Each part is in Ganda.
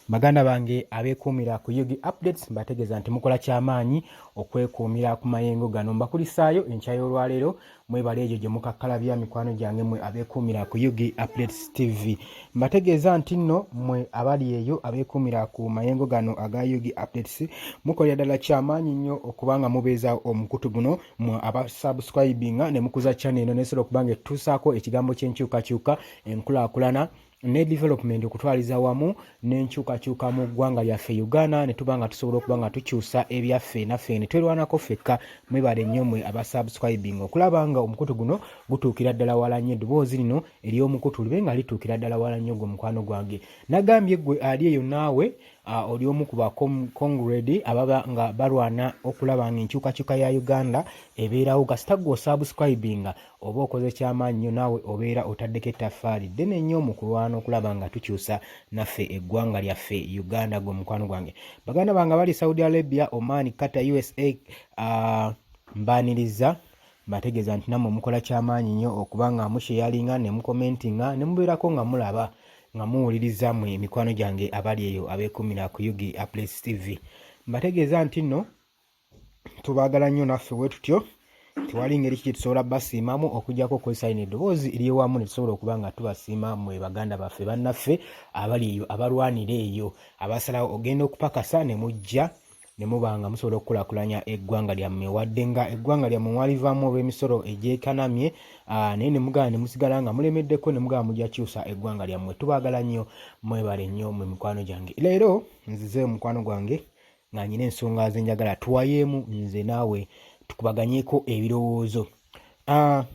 Baganda bange abeekuumira ku Yugi Updates mbategeeza nti mukola kyamaanyi okwekuumira ku mayengo gano. Mbakulisaayo enkya y'olwaleero mwebale egyo gye mukakkalabya mikwano gyange mmwe abeekuumira ku Yugi Updates TV. Mbategeeza nti nno mmwe abali eyo abeekuumira ku mayengo gano aga Yugi Updates mukolera ddala kyamaanyi nnyo okubanga mubeeza omukutu guno mmwe abasubscribinga ne mukuza channel eno nesobola okuba nga etutuusaako ekigambo ky'enkyukakyuka, enkulaakulana ne development okutwaliza wamu n'enkyukakyuka mu ggwanga lyaffe Uganda ne tuba nga tusobola okuba nga tukyusa ebyaffe naffe ne twerwanako ffekka. Mwebale nnyo mmwe abasubscribing okulaba nga omukutu guno gutuukira ddala wala nnyo, eddoboozi lino ery'omukutu libe nga lituukira ddala wala nnyo gwe mukwano gwange. Nagambye gwe ali eyo naawe oli omu ku bakongredi ababa nga balwana okulaba nga enkyukakyuka ya Uganda ebeerawo kasita gwe osubscribinga oba okoze kyamaanyi nnyo naawe obeera otaddeko ettaffaali ddene nnyo mu kulwana okulaba nga tukyusa naffe eggwanga lyaffe Uganda gwe mukwano gwange. Baganda bange bali Saudi Arabia, Oman, Qatar, USA mbaaniriza mbategeeza nti nammwe mukola kyamaanyi nnyo okuba nga musheyalinga ne mukomentinga ne mubeerako nga mulaba nga muwuliriza mmwe mikwano gyange abali eyo abeekuumira ku Yugi Updates TV. Mbategeeza nti nno tubaagala nnyo naffe bwe tutyo, tewali ngeri ki tusobola basiimamu okuggyako okozesa eddoboozi ery'ewamu ne tusobola okuba nga tubasiima mmwe baganda baffe bannaffe abali eyo abalwanira eyo abasalawo ogenda okupakasa ne mujja ne muba nga musobola okukulaakulanya eggwanga lyammwe wadde nga eggwanga lyammwe mwalivaamu olw'emisolo egyekanamye naye ne mugala ne musigala nga mulemeddeko ne mugala mujja kyusa eggwanga lyammwe. Tubaagala nnyo, mwebale nnyo mmwe mikwano gyange. Leero nzize mukwano gwange nga nyina ensonga ze njagala tuwayeemu nze naawe tukubaganyeeko ebirowoozo.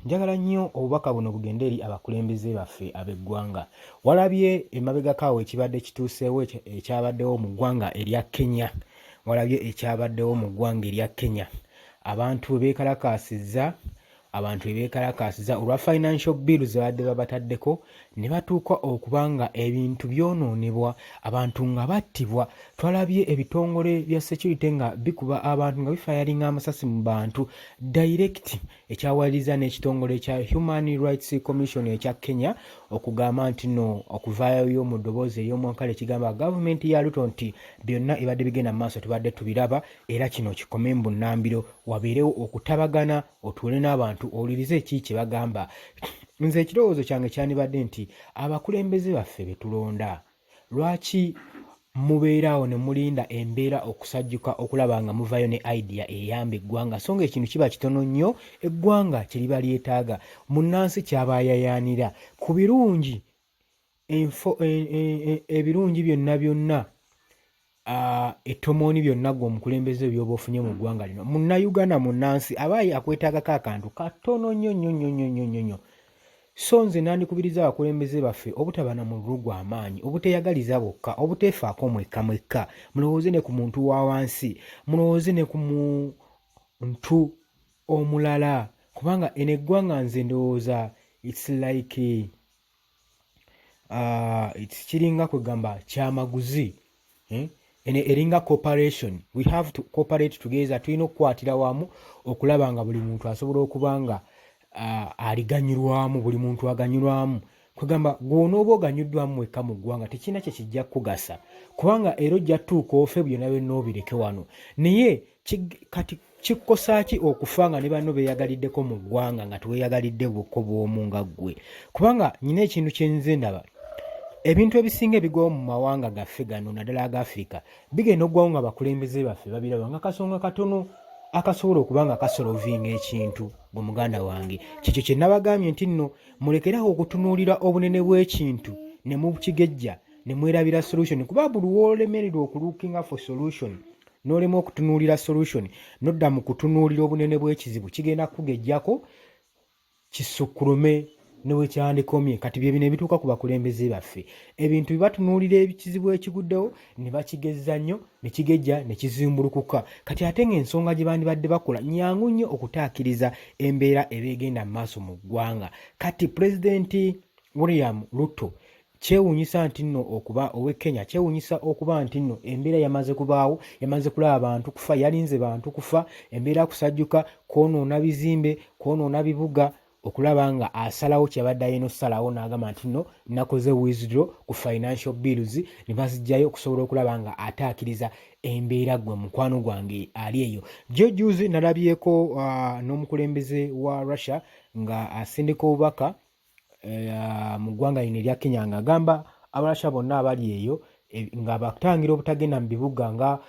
Njagala nnyo obubaka buno bugende eri abakulembeze baffe ab'eggwanga. Walabye emabegako ekibadde kituuseewo ekyabaddewo mu ggwanga erya Kenya. Walabye ekyabaddewo mu ggwanga erya Kenya. Abantu bebeekalakaasiza olwa financial bills ze badde babataddeko ne batuuka okuba nga ebintu byonoonebwa, abantu nga battibwa. Twalabye ebitongole bya security nga bikuba abantu nga bifayalinga amasasi mu bantu direct, ekyawaliriza n'ekitongole kya Human Rights Commission ekya Kenya okugamba nti no okuvaayo mu ddoboozi ery'omwankala ekigamba gavumenti ya Ruto nti byonna ebadde bigenda mu maaso tubadde tubiraba era kino kikome mu bunnambiro, wabeerewo okutabagana otuule n'abantu owulirize ki kye bagamba. Nze ekirowoozo kyange kyandibadde nti abakulembeze baffe be tulonda, lwaki mubeerawo ne mulinda embeera okusajjuka okulaba nga muvaayo ne idea eyamba eggwanga, so nga ekintu kiba kitono nnyo eggwanga kye liba lyetaaga. Munnansi kyabayayaanira ku birungi ebirungi byonna ettomooni byonna gwe omukulembeze by'oba ofunye mu ggwanga lino. Munnayuganda munnansi abaayi akwetaagako akantu katono nnyo. So nze nandikubiriza abakulembeze baffe obutaba na mululu gw'amaanyi, obuteyagaliza bokka, obuteefaako mwekka. Mulowooze ne ku muntu wa wansi, mulowooze ne ku muntu omulala, kubanga eno eggwanga nze ndowooza it's like kiringa kwegamba kyamaguzi. Ene eringa cooperation. We have to cooperate together. Tulina okukwatira wamu okulaba nga buli muntu asobola okuba nga aliganyirwamu, buli muntu aganyirwamu. Kwegamba gw'onooba oganyuddwamu wekka mu ggwanga tekirina kye kijja kugasa, kubanga era ojja tuuka ofe byonna byonna obireke wano. Naye kati kikosa ki okufa nga ne banno beeyagaliddeko mu ggwanga nga teweeyagalidde bwokko bw'omu nga ggwe? Kubanga nyina ekintu kye nze ndaba, ebintu ebisinga ebigwawo mu mawanga gaffe gano naddala aga Africa bigenda oggwawo nga abakulembeze baffe babiraba nga kasonga katono akasobola okuba nga kasolovinga ekintu. Gwe muganda wange, kikyo kye nabagambye nti nno mulekeraho okutunuulira obunene bw'ekintu ne mukigejja ne mwerabira solution, kuba buli w'olemererwa okulookinga for solution n'olema okutunuulira solution nodda mu kutunuulira obunene bw'ekizibu kigenda kugejjako kisukulume ne wekyandikomye. Kati bye bino ebituuka ku bakulembeze baffe, ebintu bibatunuulira ekizibu ekiguddewo ne bakigezza nnyo ne kigejja ne kizimbulukuka. Kati ate ng'ensonga gye bandibadde bakola nnyangu nnyo okutaakiriza embeera ebeegenda mu maaso mu ggwanga. Kati Pulezidenti William Ruto kyewuunyisa nti nno okuba ow'e Kenya, kyewuunyisa okuba nti nno embeera yamaze kubaawo, yamaze kulaba abantu kufa, yalinze bantu kufa, embeera kusajjuka, kwonoona bizimbe, kwonoona bibuga, okulaba nga asalawo kyabadde ayina okusalawo n'agamba nti no nakoze withdraw ku financial bills ne bazijjayo okusobola okulaba nga ataakiriza embeera gwe mukwano gwange ali eyo. Jojuzi nalabyeko n'omukulembeze wa Russia nga asindika obubaka mu ggwanga lino erya Kenya ng'agamba Abarussia bonna abali eyo nga batangira obutagenda mu bibuga nga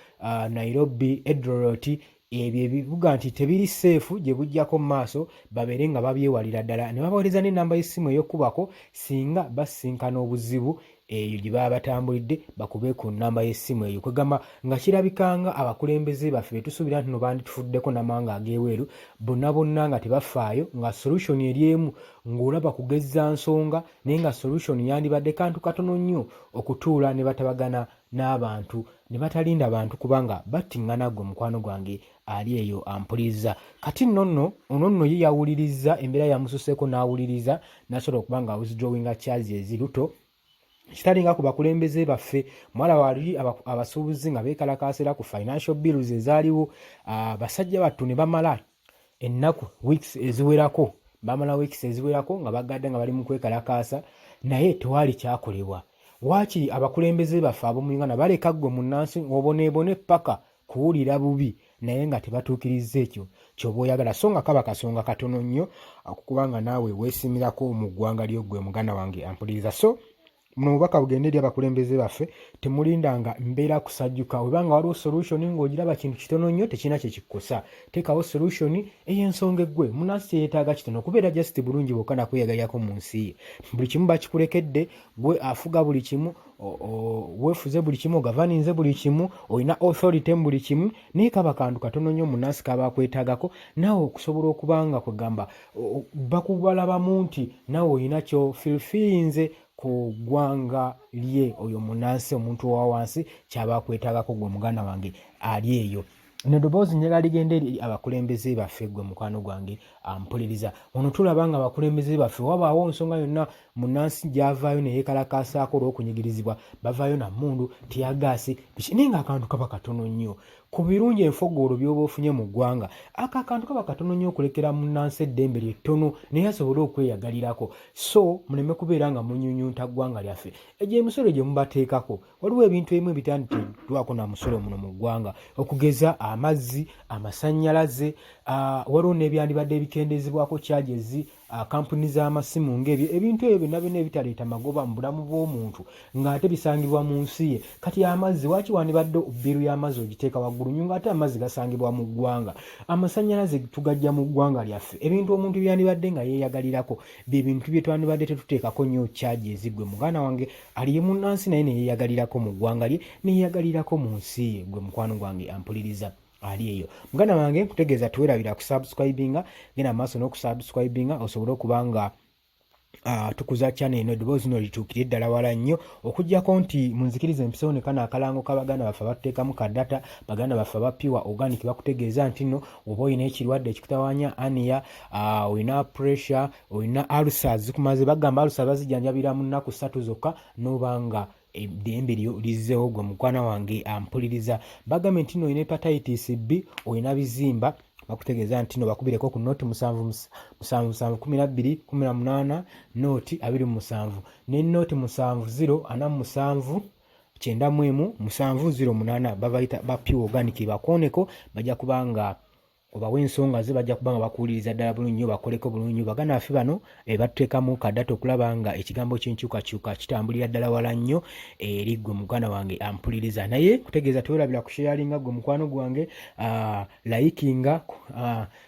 Nairobi, Eldoret, ebyo ebibuga nti tebiri seefu gye bujjako mu maaso babeere nga babyewalira ddala. Ne babaweereza n'ennamba y'essimu ey'okkubako singa basisinkana obuzibu eyo gye baba batambulidde bakube ku nnamba y'essimu eyo. Kwegamba nga kirabikanga abakulembeze baffe be tusuubira nti no banditufuddeko n'amawanga ag'ebweru bonna nga tebafaayo, nga solution eri emu ng'olaba kugezza nsonga naye nga solution yandibadde kantu katono nnyo okutuula ne batabagana n'abantu ne batalinda bantu kubanga battiŋŋana gwe mukwano gwange ali eyo ampuliriza. Kati nno ye yawuliriza embeera yamususeeko n'awuliriza n'asobola okuba nga withdrawing charges luto kitalinga ku bakulembeze baffe. Mwala wali abasuubuzi nga beekalakaasira ku financial bills ezaaliwo, basajja battu ne bamala ennaku weeks eziwerako nga bagadde nga bali mu kwekalakaasa naye tewali kyakolebwa. Waakiri abakulembeze baffe ab'omuyingana baleka ggwe munnansi oboneebone paka kuwulira bubi naye nga tebatuukiriza ekyo ky'oba oyagala, so nga kaba kasonga katono nnyo okubanga naawe weesimirako mu ggwanga lyo ggwe muganda wange ampuliriza. So muno mubaka bugende eri abakulembeze baffe temulindanga mbeera kusajjuka. Webanga waliwo solution ng'ogiraba kintu kitono nnyo tekina kye kikukosa, teekawo solution ey'ensonga eggwe munnansi kyeyeetaaga kitono kubeera just bulungi bwokka nakweyagalirako mu nsi ye. Buli kimu bakikulekedde, gwe afuga buli kimu, weefuze buli kimu, ogavaninze buli kimu, olina authority mu buli kimu, naye kaba kantu katono nnyo munnansi kaba akwetaagako naawe okusobola okubanga kwegamba bakubalabamu nti naawe olina kyo fulfillinze ku ggwanga lye oyo munnansi omuntu owa wansi kyaba akwetaagako gwe muganda wange ali eyo. Neddoboozi njagala ligenda eri abakulembeze baffe gwe mukwano gwange ampuliriza. Ono tulaba nga abakulembeze baffe wabaawo nsonga yonna munnansi gy'avaayo ne yeekalakaasaako olw'okunyigirizibwa bavaayo na mmundu tiyagaasi biki naye nga akantu kaba katono nnyo. Ku birungi enfogoolo by'oba ofunye mu ggwanga aka akantu kaba katono nnyo okulekera munnansi eddembe lyettono naye asobole okweyagalirako. So muleme kubeera nga munyunyunta ggwanga lyaffe. Egyo emisolo gye mubateekako waliwo ebintu ebimu ebitanditeddwako na musolo muno mu ggwanga okugeza amazzi, amasannyalaze, waliwo n'ebyandibadde ebikendezebwako charges, kampuni z'amasimu ng'ebyo ebintu ebyo byonna byonna ebitaleeta magoba mu bulamu bw'omuntu ng'ate bisangibwa mu nsi ye. Kati amazzi waaki wandibadde bbiru y'amazzi ogiteeka waggulu nnyo ng'ate amazzi gasangibwa mu ggwanga, amasannyalaze tugajja mu ggwanga lyaffe, ebintu omuntu byandibadde nga yeeyagalirako bye bintu bye twandibadde tetuteekako nnyo charges. Gwe muganda wange aliye munnansi naye ne yeeyagalirako mu ggwanga lye ne yeeyagalirako mu nsi ye gwe mukwano gwange ampuliriza ali eyo. Muganda wange nkutegeeza tuwerabira kusubscribinga, genda maaso n'okusubscribinga osobole okuba nga tukuza channel eno eddoboozi lino lituukire ddala wala nnyo okuggyako nti munzikiriza empisewo ne kano akalango kabaganda baffe abatuteekamu ka data baganda baffe abapiwa organic bakutegeeza nti nno oba olina ekirwadde ekikutawaanya ania, olina pressure, olina ulcers zikumaze bagamba ulcers bazijjanjabira mu nnaku 3 zokka n'oba nga eddembe lyo lizzeewo gwe mukwana wange ampuliriza. Bagambye nti nno olina hepatitis B, olina bizimba bakutegeeza nti no bakubireko ku nooti 771218 nooti 27 ne nooti 7047970708 babayita bapiwa organic bakooneko bajja kubanga obawe ensonga ze bajja kubanga bakuwuliriza ddala bulungi nnyo bakoleko bulungi nnyo. Baganda baffe bano batuteekamu kadata okulaba nga ekigambo ky'enkyukakyuka kitambulira ddala wala nnyo eri gwe muganda wange ampuliriza. Naye kutegeeza tewerabira ku sharinga gwe mukwano gwange, likinga,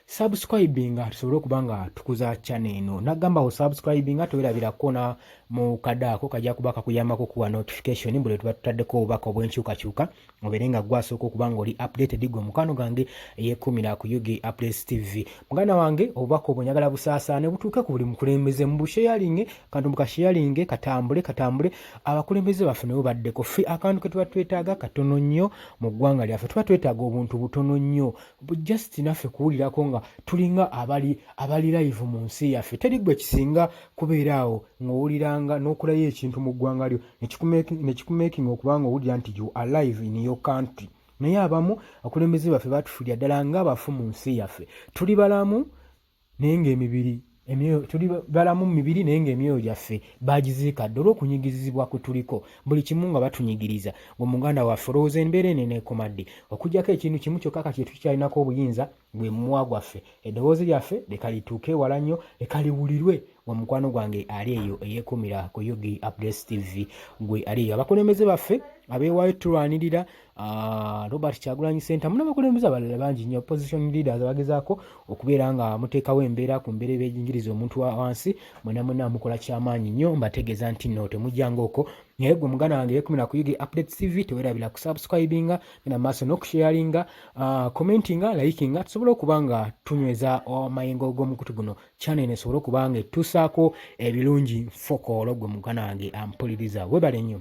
subscribinga tusobole okuba nga tukuza channel eno. Nagamba ho subscribinga tewerabira kona mu kadaako kajja kuba kakuyambako kuwa notification buli tuba tutaddeko obubaka obw'enkyukakyuka obeere nga gwasooka okuba nga oli updated gwe mukwano gwange eyeekumira ku UG Updates TV. Muganda wange obubaka obwo njagala busaasaane butuuke ku buli mukulembeze mu busharinge kantu mukasharinge katambule abakulembeze baffe nabo baddeko ffe akantu ke tuba twetaaga katono nnyo mu ggwanga lyaffe. Tuba twetaaga obuntu butono nnyo just naffe kuwulirako nga tulinga abali live mu nsi yaffe. Teri gwe kisinga kubeera awo ng'owuliranga n'okulayo ekintu mu ggwanga lyo ne kikumakinga okuba nga owulira nti you are live in your country. Naye abamu abakulembeze baffe batufiirya ddala ng'abafu mu nsi yaffe. Tuli balamu naye ng'emibiri emyoyo tuli balamu mu mibiri naye ng'emyoyo gyaffe bagiziikadde olw'okunyigizibwa kwe tuliko buli kimu nga batunyigiriza gwe muganda waffe olowooza embeera eno eneekomadde okuggyako ekintu kimu kyokka kati tukyalinako obuyinza gwe mumwa gwaffe eddoboozi lyaffe leka lituuke ewala nnyo leka liwulirwe gwe mukwano gwange ali eyo eyeekuumira ku Yugi Updates TV gwe ali eyo abakulembeze baffe abeewaayo tulwanirira Robert Kyagulanyi Center n'abakulembeze abalala bangi nnyo opposition leaders abagezaako okubeera nga muteekawo embeera ku mbeera ebeeyingiriza omuntu wa wansi mwena mukola kyamaanyi nnyo mbategeeza nti nno temujjanga okwo naye gwe muganda wange yeekumira ku Yugi Updates TV teweerabira kusubscribinga genda maaso n'okusharinga commentinga likinga tusobole okuba nga tunyweza amayengo g'omukutu guno channel eno esobole okuba nga etuusaako ebirungi fokoolo gwe muganda wange ampuliriza webale nnyo